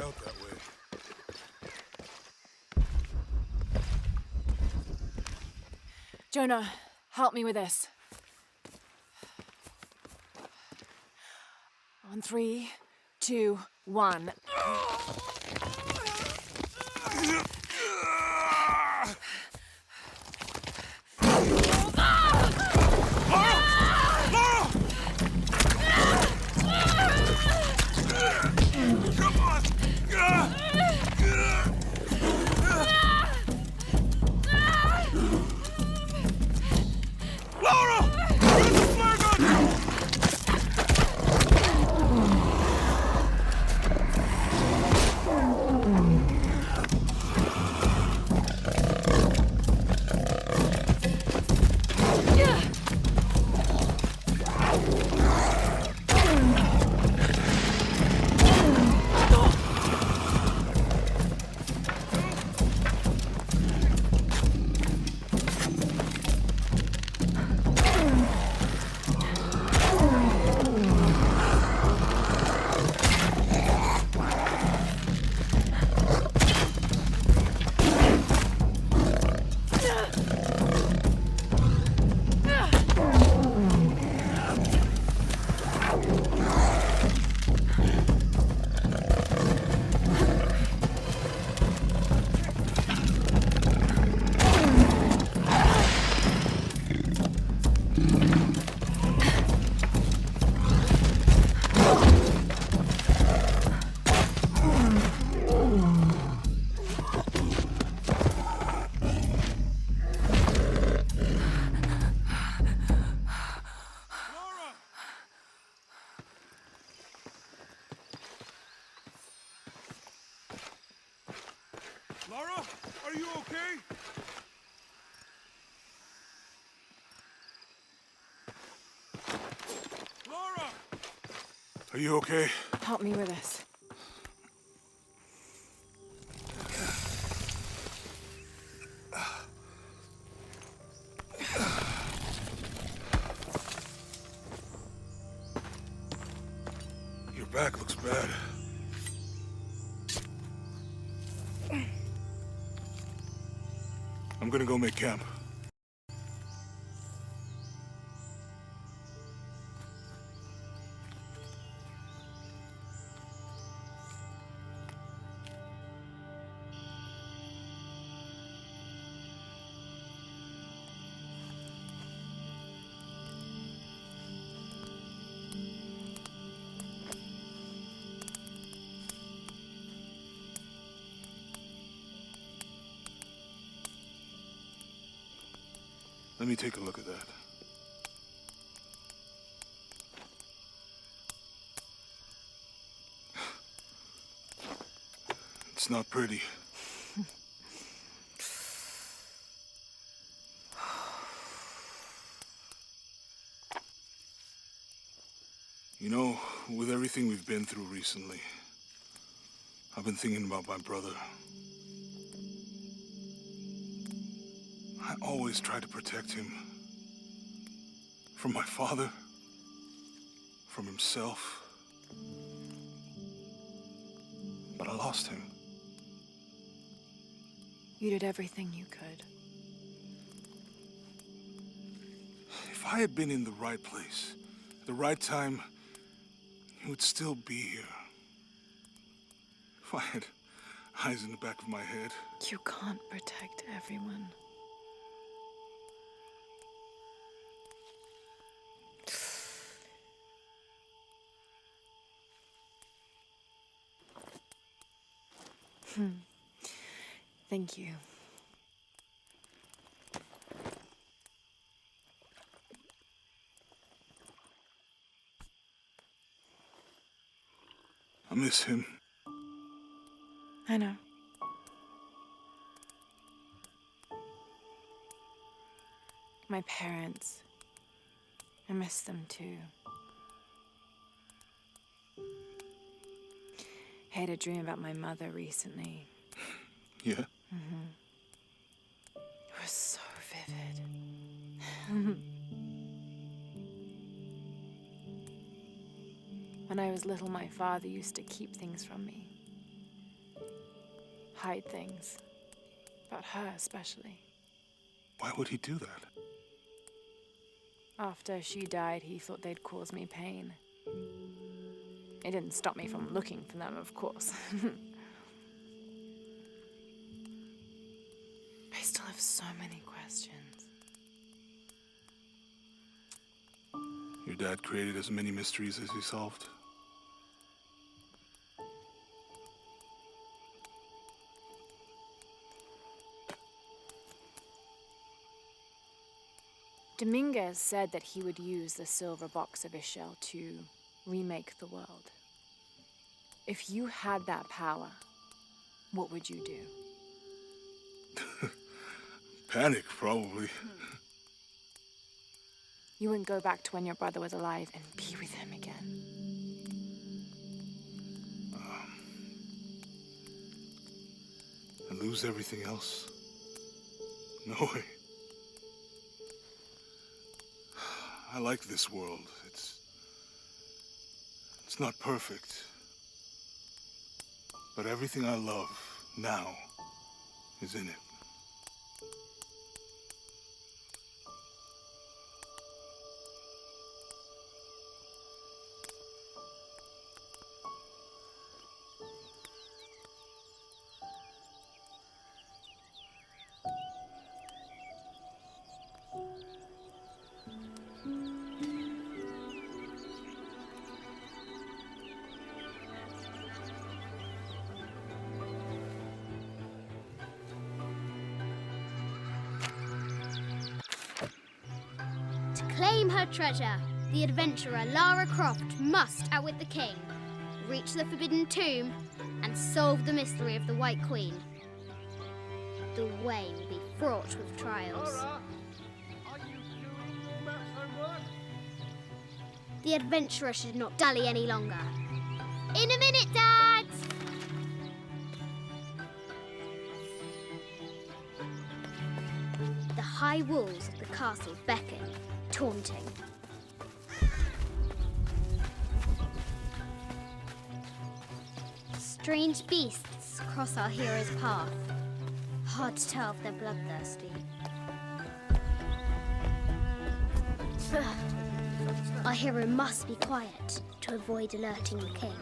out that way. Jonah, help me with this. On 3, 2, 1. Lara, are you okay? Lara! Are you okay? Help me with this. Your back looks bad. I'm gonna go make camp. Let me take a look at that. It's not pretty. You know, with everything we've been through recently, I've been thinking about my brother. I always tried to protect him. From my father. From himself. But I lost him. You did everything you could. If I had been in the right place, at the right time, he would still be here. If I had eyes in the back of my head. You can't protect everyone. Thank you. I miss him. I know. My parents. I miss them too. I had a dream about my mother recently. Yeah? It was so vivid. When I was little, my father used to keep things from me. hide things. About her, especially. Why would he do that? After she died, he thought they'd cause me pain. It didn't stop me from looking for them, of course. I still have so many questions. Your dad created as many mysteries as he solved. Dominguez said that he would use the silver box of Ishel to remake the world. If you had that power, what would you do? Panic, probably. You wouldn't go back to when your brother was alive and be with him again. And lose everything else? No way. I like this world. It's not perfect. But everything I love now is in it. Claim her treasure. The adventurer Lara Croft must outwit the king, reach the forbidden tomb, and solve the mystery of the White Queen. The way will be fraught with trials. Lara, are you doing your maths homework? The adventurer should not dally any longer. In a minute, Dad! The high walls of the castle beckon, taunting. Strange beasts cross our hero's path. Hard to tell if they're bloodthirsty. Our hero must be quiet to avoid alerting the king.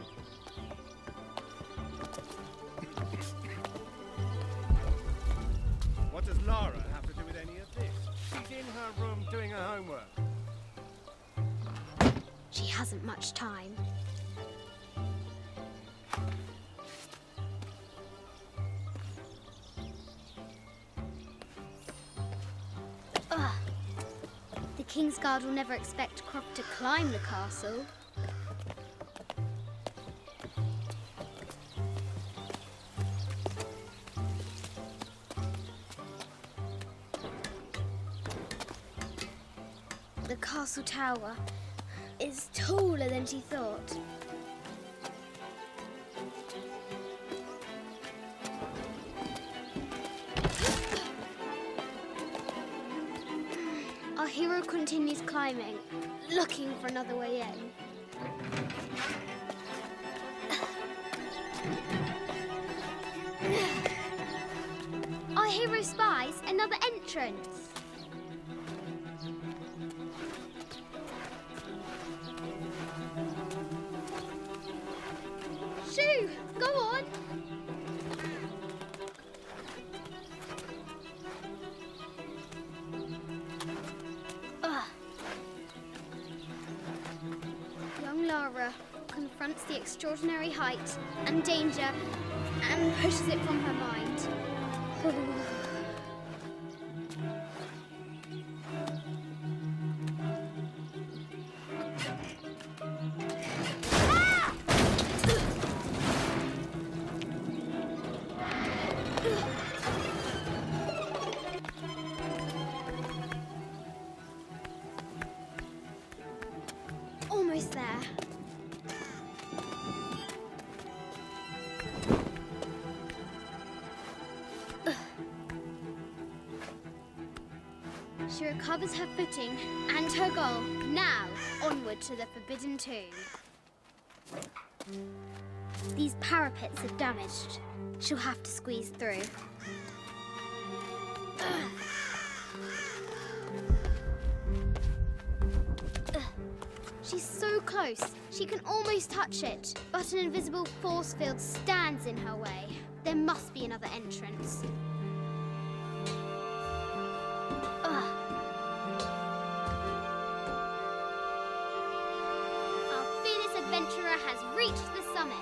What does Lara have to do with any of this? She's in her room doing her homework. She hasn't much time. The King's Guard will never expect Croft to climb the castle. The castle tower is taller than she thought. Our hero continues climbing, looking for another way in. Our hero spies another entrance. Shoo! Go on! Young Lara confronts the extraordinary height and danger and pushes it from her mind. Almost there. She recovers her footing and her goal. Now, onward to the Forbidden Tomb. These parapets are damaged. She'll have to squeeze through. She's so close. She can almost touch it. But an invisible force field stands in her way. There must be another entrance. Our fearless adventurer has reached the summit.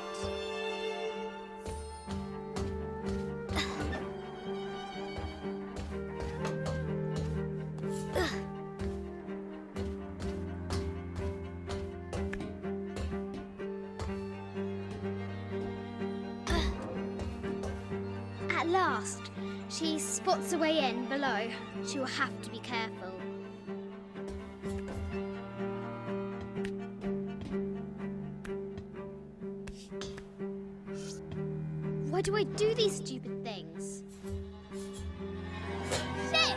At last, she spots a way in below. She will have to be careful. Why do I do these stupid things? Shit!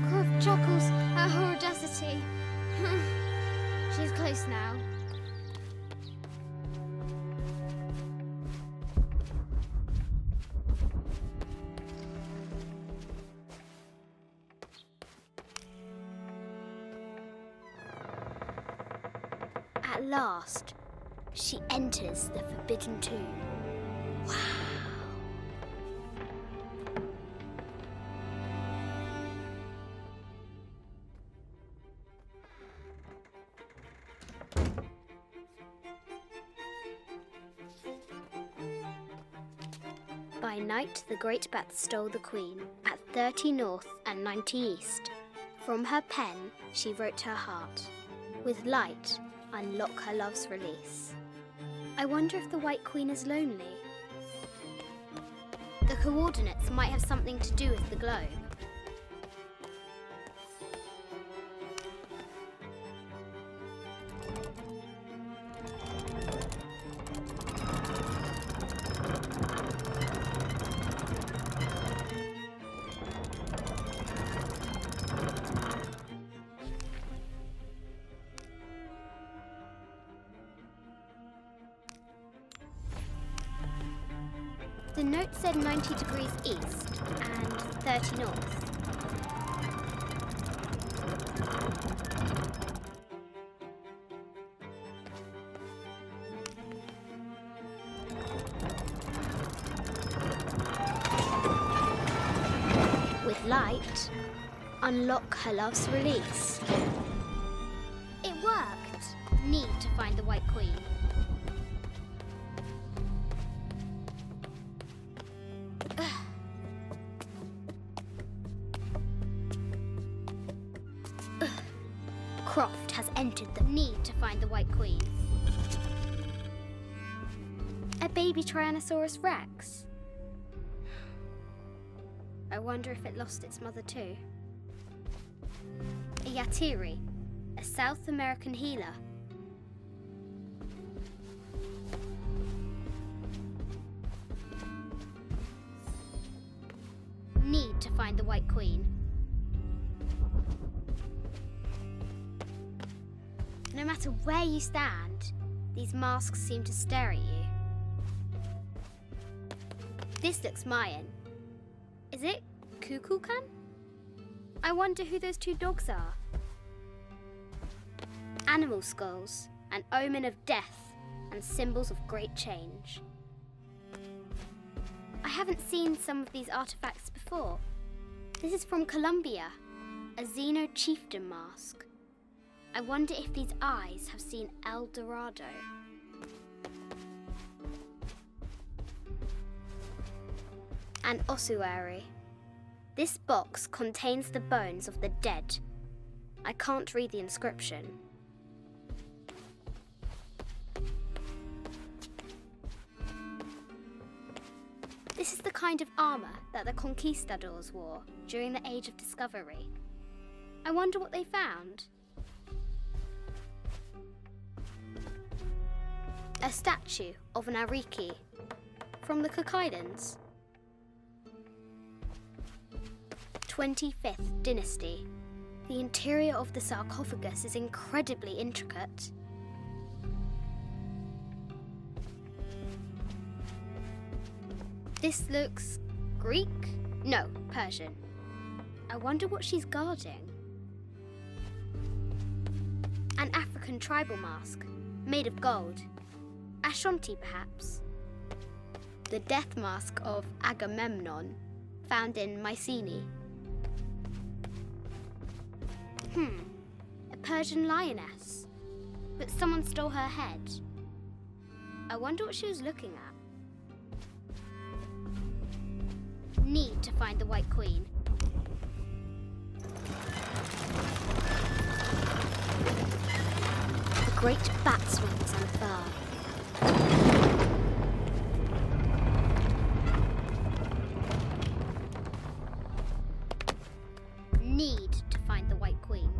Croft chuckles at her audacity. She's close now. At last, she enters the Forbidden Tomb. Wow! By night, the great bat stole the queen at 30 north and 90 east. From her pen, she wrote her heart. With light, unlock her love's release. I wonder if the White Queen is lonely. The coordinates might have something to do with the globe. The note said 90 degrees east and 30 north. With light, unlock her love's release. It worked. Need to find the White Queen. Croft has entered the need to find the White Queen. A baby Tyrannosaurus Rex. I wonder if it lost its mother too. A Yatiri, a South American healer. Need to find the White Queen. No matter where you stand, these masks seem to stare at you. This looks Mayan. Is it Kukulkan? I wonder who those two dogs are. Animal skulls, an omen of death and symbols of great change. I haven't seen some of these artifacts before. This is from Colombia, a Xeno chieftain mask. I wonder if these eyes have seen El Dorado. An ossuary. This box contains the bones of the dead. I can't read the inscription. This is the kind of armor that the conquistadors wore during the Age of Discovery. I wonder what they found. A statue of an Ariki from the Cook Islands? 25th Dynasty. The interior of the sarcophagus is incredibly intricate. This looks Greek? No, Persian. I wonder what she's guarding. An African tribal mask, made of gold. Ashanti, perhaps. The death mask of Agamemnon, found in Mycenae. A Persian lioness. But someone stole her head. I wonder what she was looking at. Need to find the White Queen. The great bat's wings unfurl. Need to find the White Queen.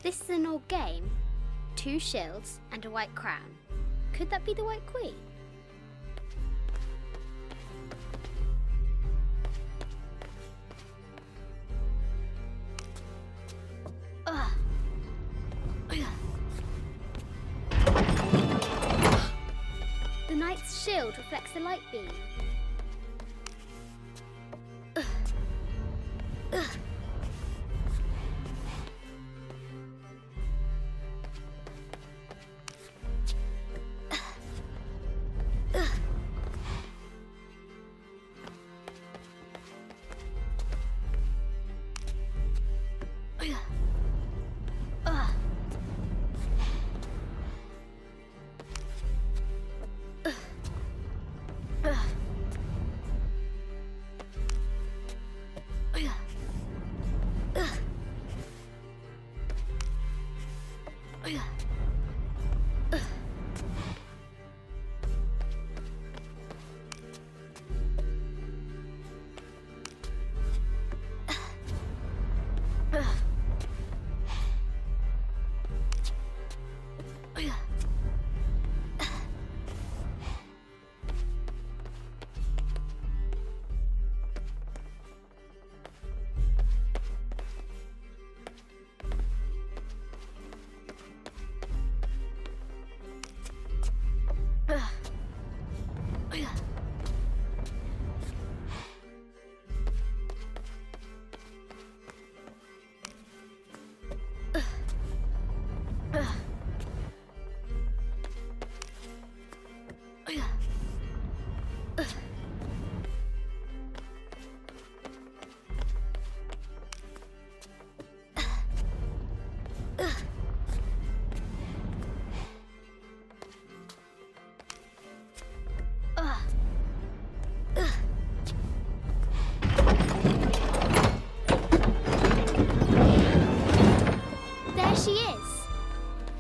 This is an old game. 2 shields and a white crown. Could that be the White Queen? The knight's shield reflects the light beam.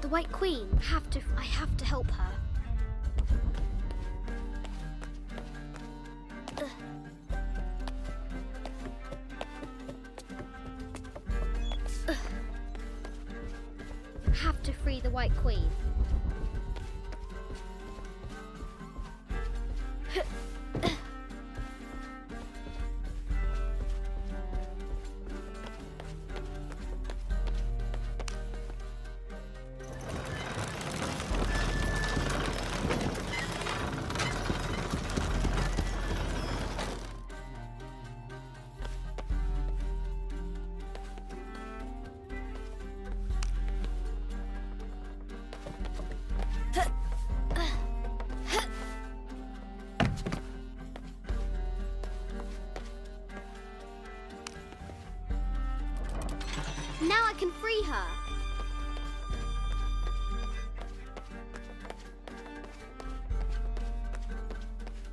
The White Queen. I have to help her. Have to free the White Queen. Now I can free her.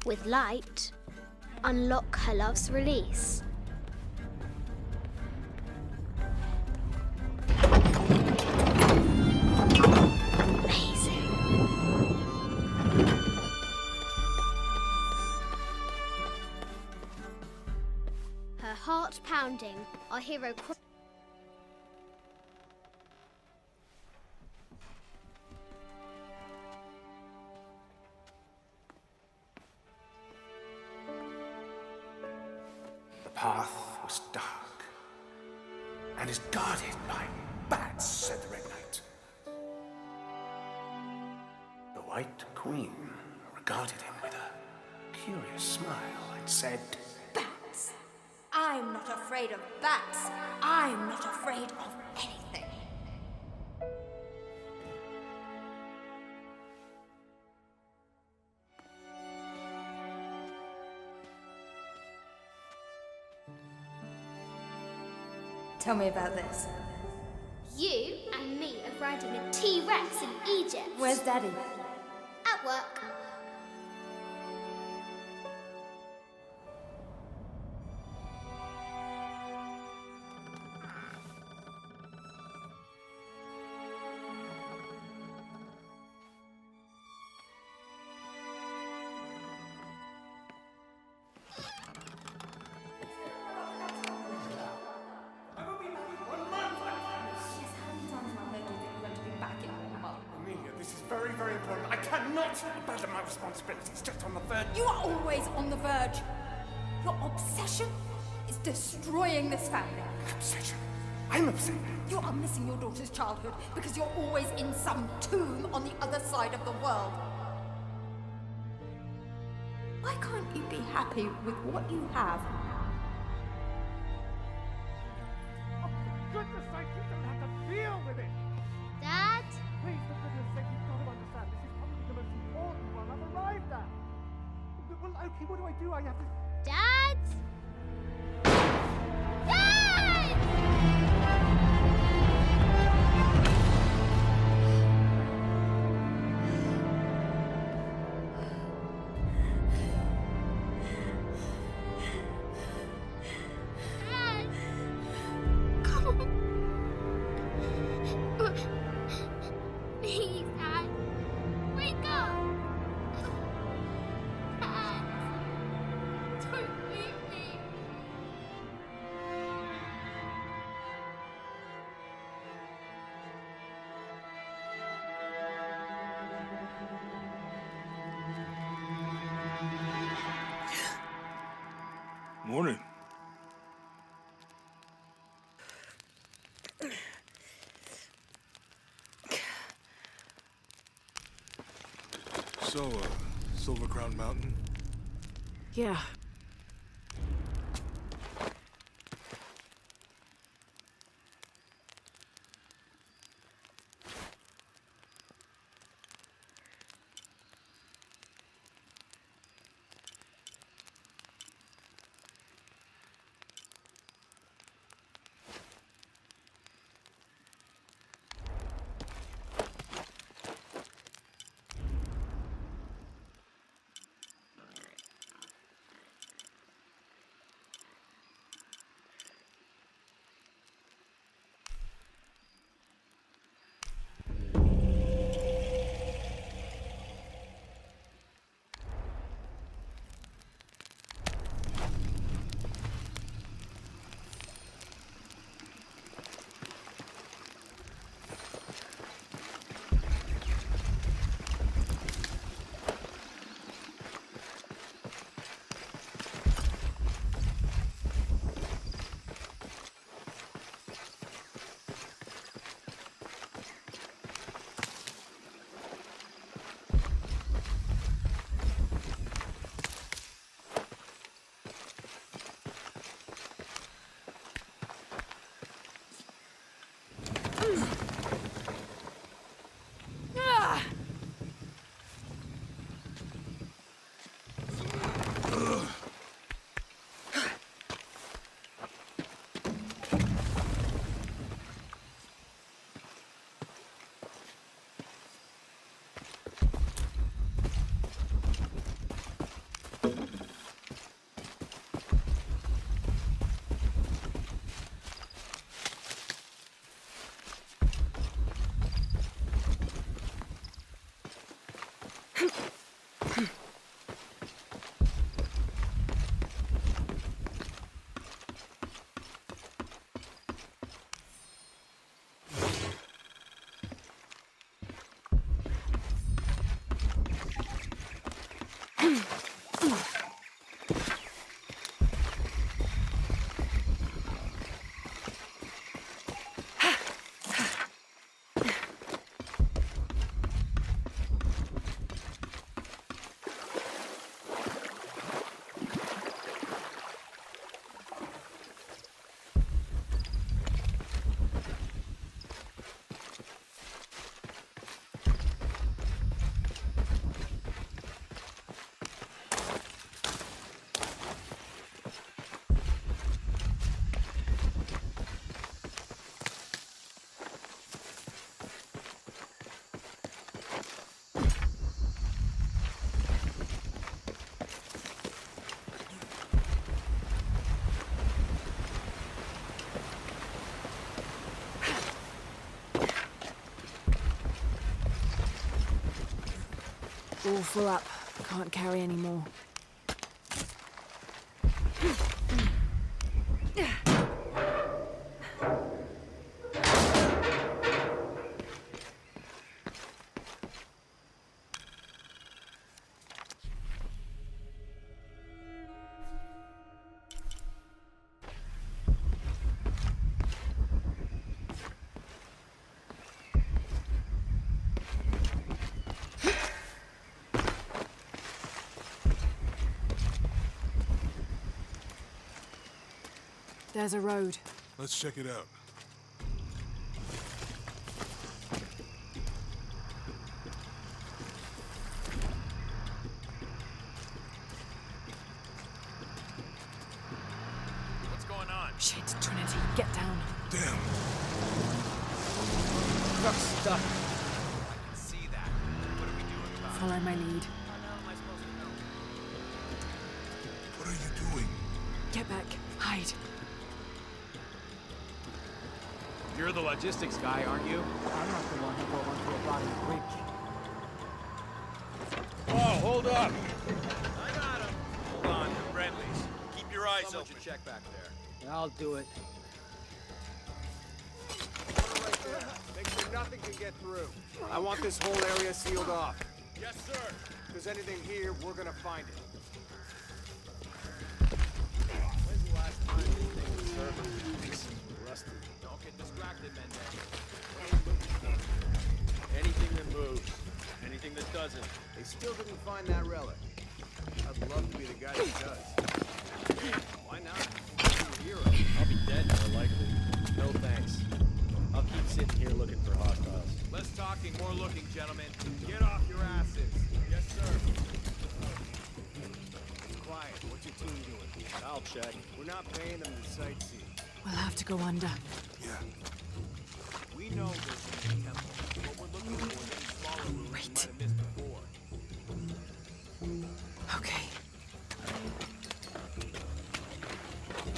With light, unlock her love's release. Amazing. Her heart pounding, our hero path was dark and is guarded by bats, said the Red Knight. The White Queen regarded him with a curious smile and said, Bats! I'm not afraid of bats. I'm not afraid of anything. Tell me about this. You and me are riding a T-Rex in Egypt. Where's Daddy? At work. Amelia, this is very, very important. I cannot abandon my responsibilities just on the verge. You are always on the verge. Your obsession is destroying this family. Obsession. I'm upset. You are missing your daughter's childhood because you're always in some tomb on the other side of the world. Why can't you be happy with what you have? Oh, for goodness sake, you don't have to deal with it. Dad? Please, for goodness sake, you've got to understand. This is probably the most important one I've arrived at. Well, okay, what do? I have to... Dad? Dad! Dad! Come on. Please, Dad. Wake up. Dad. Don't leave me. Morning. So, Silver Crown Mountain? Yeah. all full up. Can't carry any more. There's a road. Let's check it out. What's going on? Shit, Trinity, get down. Damn. Truck's stuck. I can see that. What are we doing about it? Follow my lead. How the hell am I supposed to know? What are you doing? Get back. Hide. You're the logistics guy, aren't you? I'm not the one who got onto a rotting bridge. Oh, hold up! I got him. Hold on, you're friendlies. Keep your eyes open. Check back there. I'll do it. Right there. Make sure nothing can get through. I want this whole area sealed off. Yes, sir. If there's anything here, we're gonna find it. When's the last time this thing was serviced? Rusty. Don't get distracted, Mendez. Anything that moves. Anything that doesn't. They still didn't find that relic. I'd love to be the guy that does. Why not? You're a hero. I'll be dead more likely. No thanks. I'll keep sitting here looking for hostiles. Less talking, more looking, gentlemen. Get off your asses. Yes, sir. Quiet. What's your team doing? I'll check. We're not paying them to sightsee. We'll have to go under. Yeah. We know there's a temple. What we're looking for is any smaller rooms we might have missed before. Okay.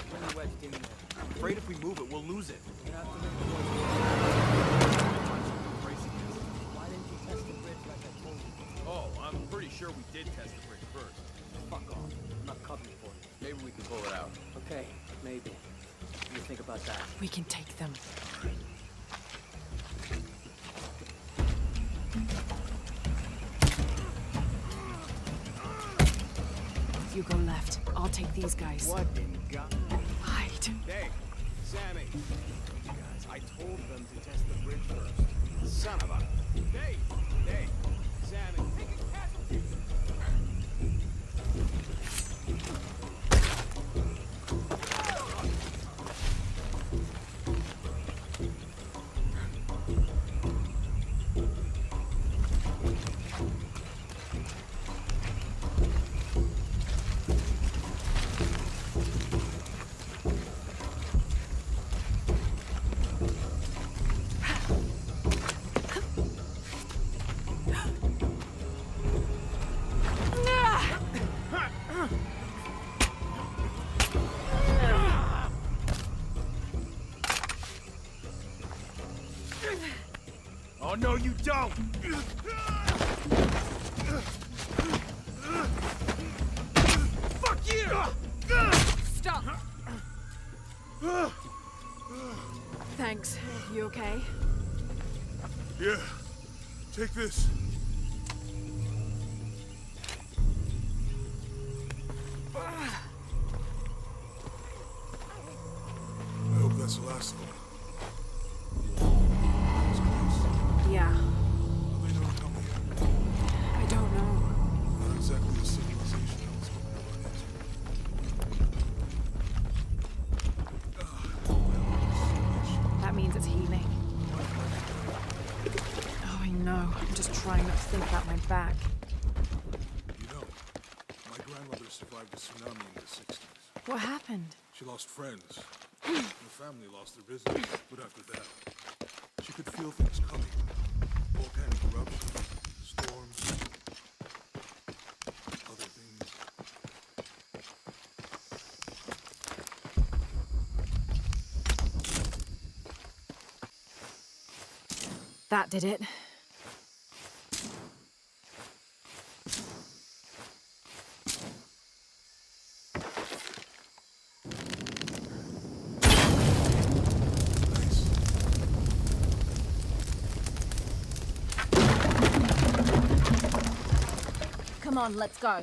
Pretty wedged in there. I'm afraid if we move it, we'll lose it. Why didn't you test the bridge like I told you? Oh, I'm pretty sure we did test the bridge first. Fuck off. I'm not coming for you. Maybe we can pull it out. Okay, maybe. What do you think about that? We can take them. You go left. I'll take these guys. What in God? Hide. Hey, Sammy. Guys, I told them to test the bridge first. Son of a... Hey, Sammy. Taking casualties. Oh, no, you don't! Fuck you! Stop! Thanks. You okay? Yeah. Take this. I hope that's the last of them. Yeah. How they never come here? I don't know. Not exactly the civilization I was hoping to run into. That means it's healing. Oh, I know. I'm just trying not to think about my back. You know, my grandmother survived a tsunami in the 60s. What happened? She lost friends. Her family lost their business, but after that, she could feel things coming. Volcanic eruptions, storms, other things. That did it. Come on, let's go. Any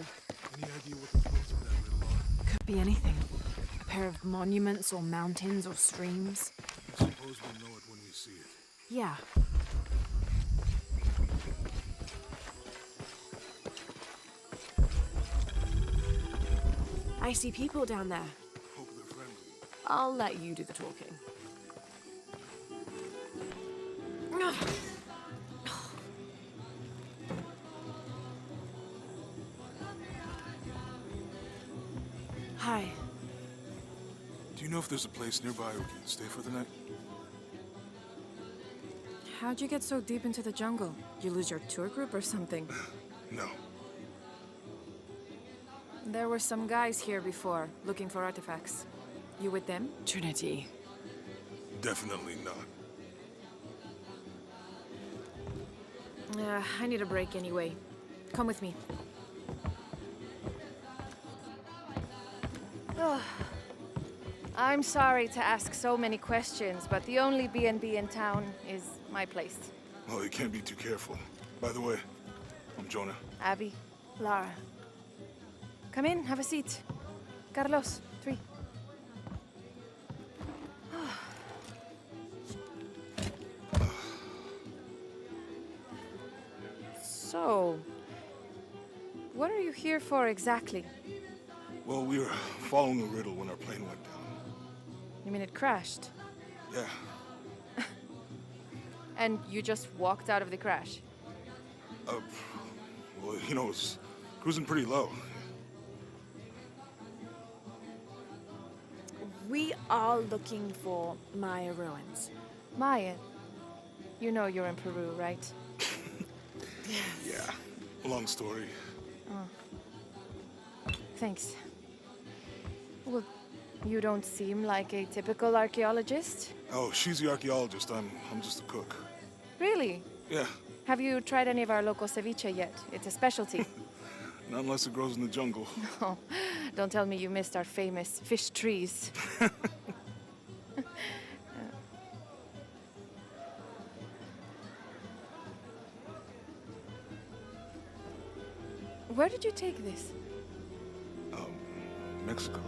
idea what the points of that riddle are? Could be anything. A pair of monuments or mountains or streams. I suppose we'll know it when we see it. Yeah. I see people down there. Hope they're friendly. I'll let you do the talking. Hi. Do you know if there's a place nearby we can stay for the night? How'd you get so deep into the jungle? You lose your tour group or something? No. There were some guys here before, looking for artifacts. You with them? Trinity. Definitely not. I need a break anyway. Come with me. Ugh. I'm sorry to ask so many questions, but the only B&B in town is my place. Well, you can't be too careful. By the way, I'm Jonah. Abby, Lara. Come in, have a seat. Carlos, 3. So, what are you here for exactly? Well, we were following a riddle when our plane went down. You mean it crashed? Yeah. And you just walked out of the crash? Well, you know, it's cruising pretty low. We are looking for Maya ruins. Maya? You know you're in Peru, right? Yeah. Long story. Thanks. Well, you don't seem like a typical archaeologist. Oh, she's the archaeologist. I'm just a cook. Really? Yeah. Have you tried any of our local ceviche yet? It's a specialty. Not unless it grows in the jungle. Oh, don't tell me you missed our famous fish trees. Where did you take this? Mexico.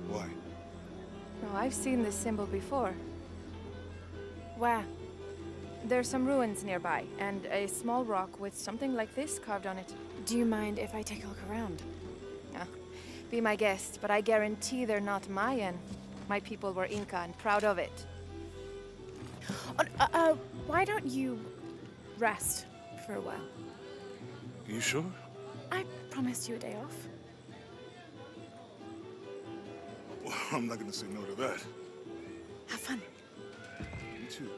Why? No, I've seen this symbol before. Where? There's some ruins nearby, and a small rock with something like this carved on it. Do you mind if I take a look around? Be my guest, but I guarantee they're not Mayan. My people were Inca and proud of it. Why don't you rest for a while? You sure? I promised you a day off. Well, I'm not gonna say no to that. Have fun. You too.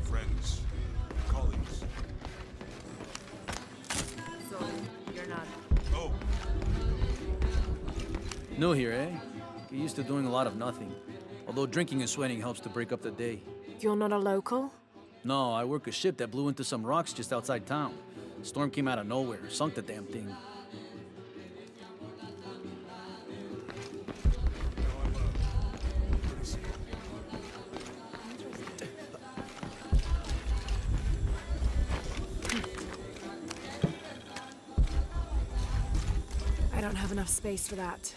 Friends, colleagues. So, you're not... Oh, New here, eh? Get used to doing a lot of nothing. Although drinking and sweating helps to break up the day. You're not a local? No, I work a ship that blew into some rocks just outside town. Storm came out of nowhere, sunk the damn thing. I don't have enough space for that.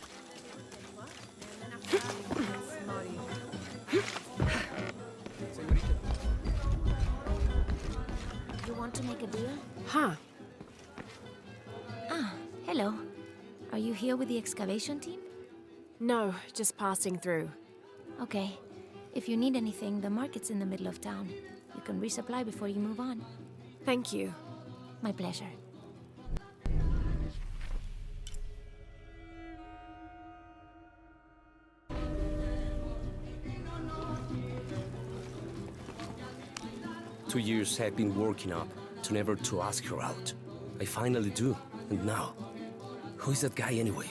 You want to make a deal? Huh. Ah, hello. Are you here with the excavation team? No, just passing through. Okay. If you need anything, the market's in the middle of town. You can resupply before you move on. Thank you. My pleasure. Two years I've been working up to never to ask her out. I finally do, and now, who is that guy anyway?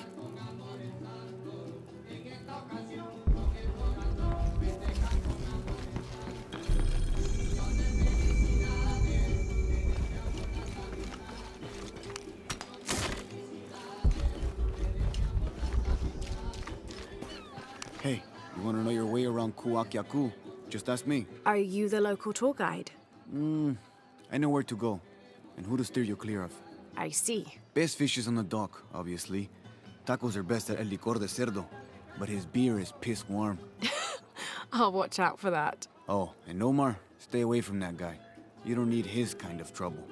Hey, You want to know your way around Kuakyaku? Just ask me. Are you the local tour guide? I know where to go, and who to steer you clear of. I see. Best fish is on the dock, obviously. Tacos are best at El Licor de Cerdo, but his beer is piss warm. I'll watch out for that. Oh, and Omar, stay away from that guy. You don't need his kind of trouble.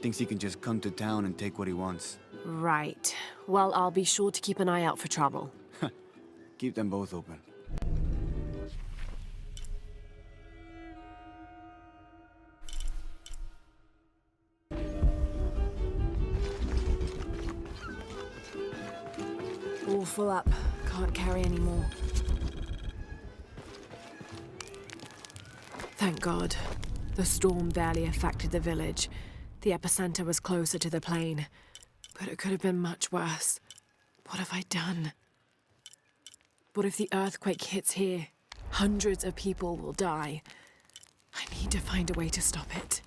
Thinks he can just come to town and take what he wants. Right. Well, I'll be sure to keep an eye out for trouble. Keep them both open. All full up. Can't carry any more. Thank God. The storm barely affected the village. The epicenter was closer to the plain. But it could have been much worse. What have I done? What if the earthquake hits here? Hundreds of people will die. I need to find a way to stop it.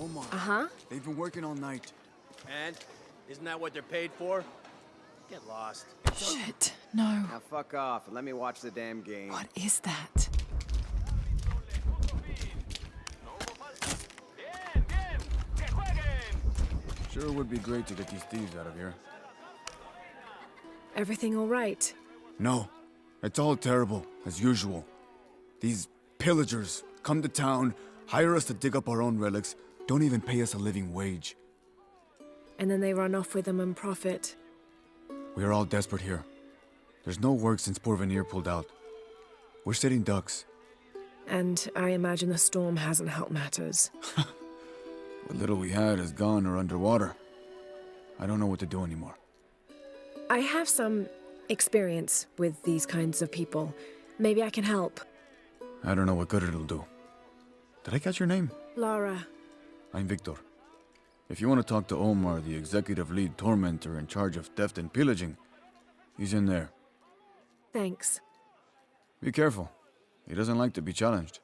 Omar. Uh-huh. They've been working all night. And? Isn't that what they're paid for? Get lost. Shit. No. Now fuck off and let me watch the damn game. What is that? Sure would be great to get these thieves out of here. Everything all right? No. It's all terrible, as usual. These pillagers come to town, hire us to dig up our own relics, don't even pay us a living wage. And then they run off with them and profit. We are all desperate here. There's no work since Porvenir pulled out. We're sitting ducks. And I imagine the storm hasn't helped matters. What little we had is gone or underwater. I don't know what to do anymore. I have some experience with these kinds of people. Maybe I can help. I don't know what good it'll do. Did I catch your name? Lara. I'm Victor. If you want to talk to Omar, the executive lead tormentor in charge of theft and pillaging, he's in there. Thanks. Be careful. He doesn't like to be challenged.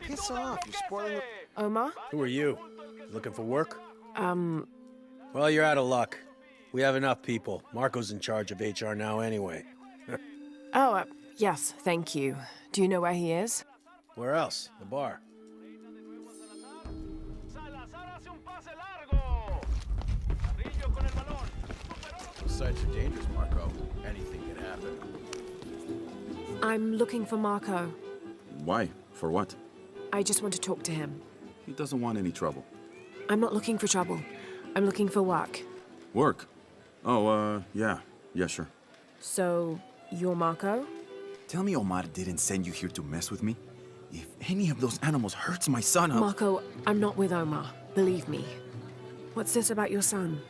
Piss off, you're spoiling the... Omar? Who are you? Looking for work? Well, you're out of luck. We have enough people. Marco's in charge of HR now anyway. Yes, thank you. Do you know where he is? Where else? The bar. Those sites are dangerous, Marco. Anything can happen. I'm looking for Marco. Why? For what? I just want to talk to him. He doesn't want any trouble. I'm not looking for trouble. I'm looking for work. Work? Oh, yeah. Yeah, sure. So, you're Marco? Tell me Omar didn't send you here to mess with me? If any of those animals hurts my son, I'll... Marco, I'm not with Omar. Believe me. What's this about your son?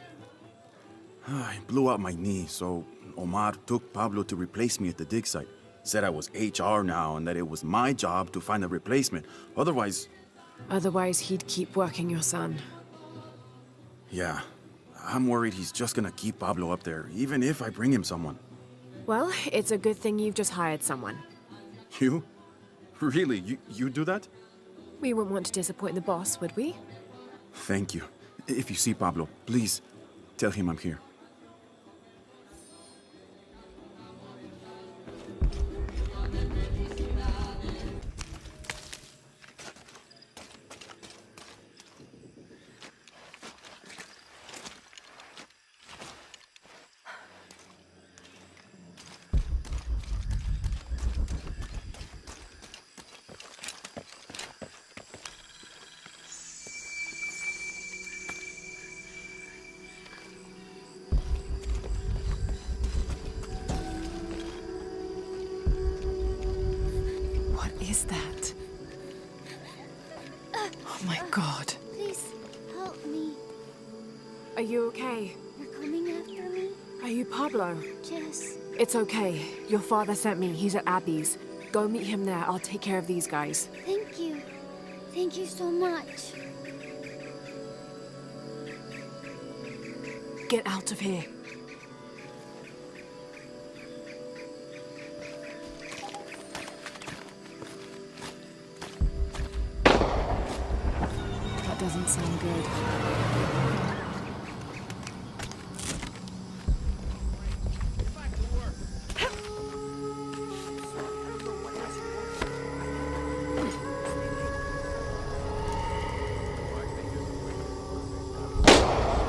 I blew out my knee, so Omar took Pablo to replace me at the dig site. Said I was HR now and that it was my job to find a replacement. Otherwise... Otherwise, he'd keep working your son. Yeah. I'm worried he's just gonna keep Pablo up there, even if I bring him someone. Well, it's a good thing you've just hired someone. You? Really? You do that? We wouldn't want to disappoint the boss, would we? Thank you. If you see Pablo, please tell him I'm here. is that? Oh my god. Please, help me. Are you okay? You're coming after me? Are you Pablo? Jess. It's okay. Your father sent me. He's at Abby's. Go meet him there. I'll take care of these guys. Thank you. Thank you so much. Get out of here. That doesn't sound good.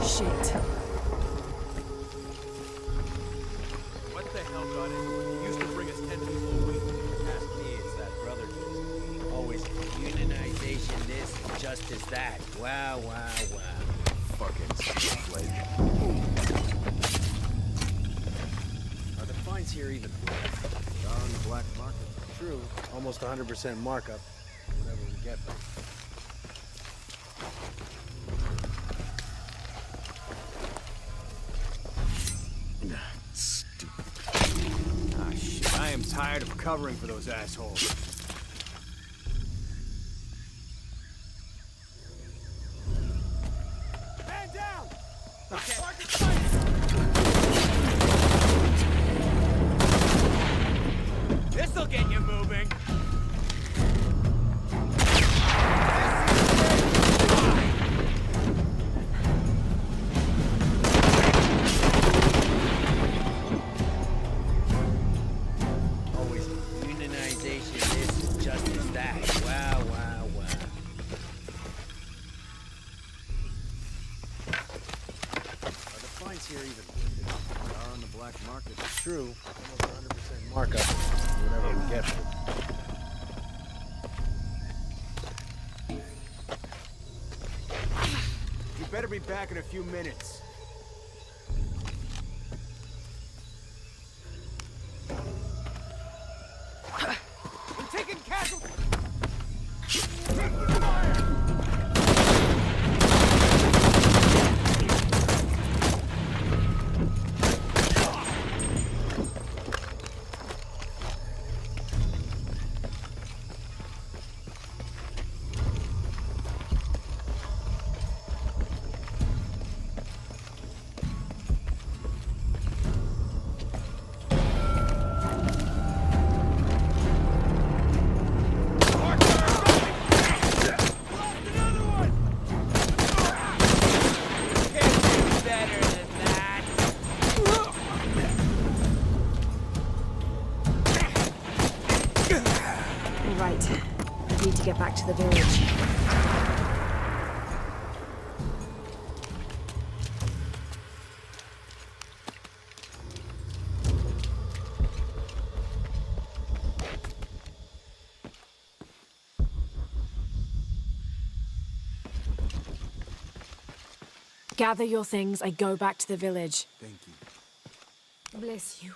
Shit. What the hell got into it? He used to bring us 10 people a week. Ask me, it's that brother dude. Always unionization this, justice that. Wow, wow, wow. Fucking snowflake. Are the fines here even? They are on the black market. True, almost 100% markup. Whatever we get for it. Stupid. Ah, shit. I am tired of covering for those assholes. Man down! Okay. This'll get you moving. Always unionization this is justice that. Wow, wow, wow. Are the fines here even? They are on the black market. True, almost 100% markup. Whatever we get for it. You better be back in a few minutes. We're taking casualties! Right. I need to get back to the village. Gather your things. I go back to the village. Thank you. Bless you.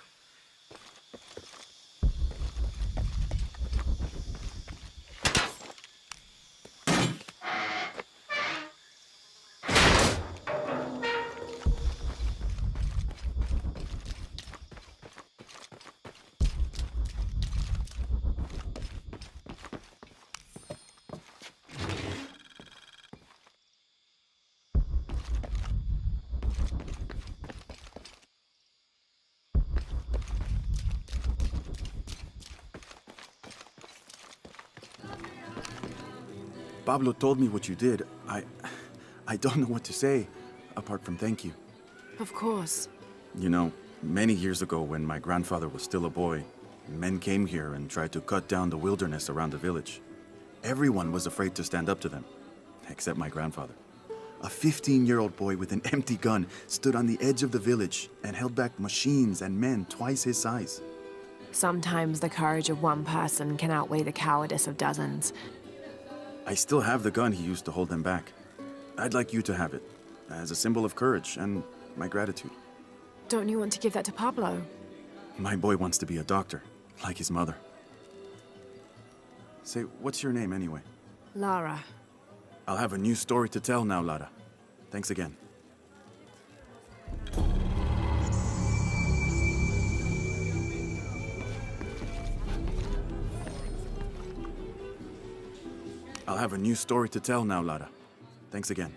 Pablo told me what you did. I don't know what to say, apart from thank you. Of course. You know, many years ago when my grandfather was still a boy, men came here and tried to cut down the wilderness around the village. Everyone was afraid to stand up to them, except my grandfather. A 15-year-old boy with an empty gun stood on the edge of the village and held back machines and men twice his size. Sometimes the courage of one person can outweigh the cowardice of dozens. I still have the gun he used to hold them back. I'd like you to have it, as a symbol of courage and my gratitude. Don't you want to give that to Pablo? My boy wants to be a doctor, like his mother. Say, what's your name anyway? Lara. I'll have a new story to tell now, Lara. Thanks again. I'll have a new story to tell now, Lara. Thanks again.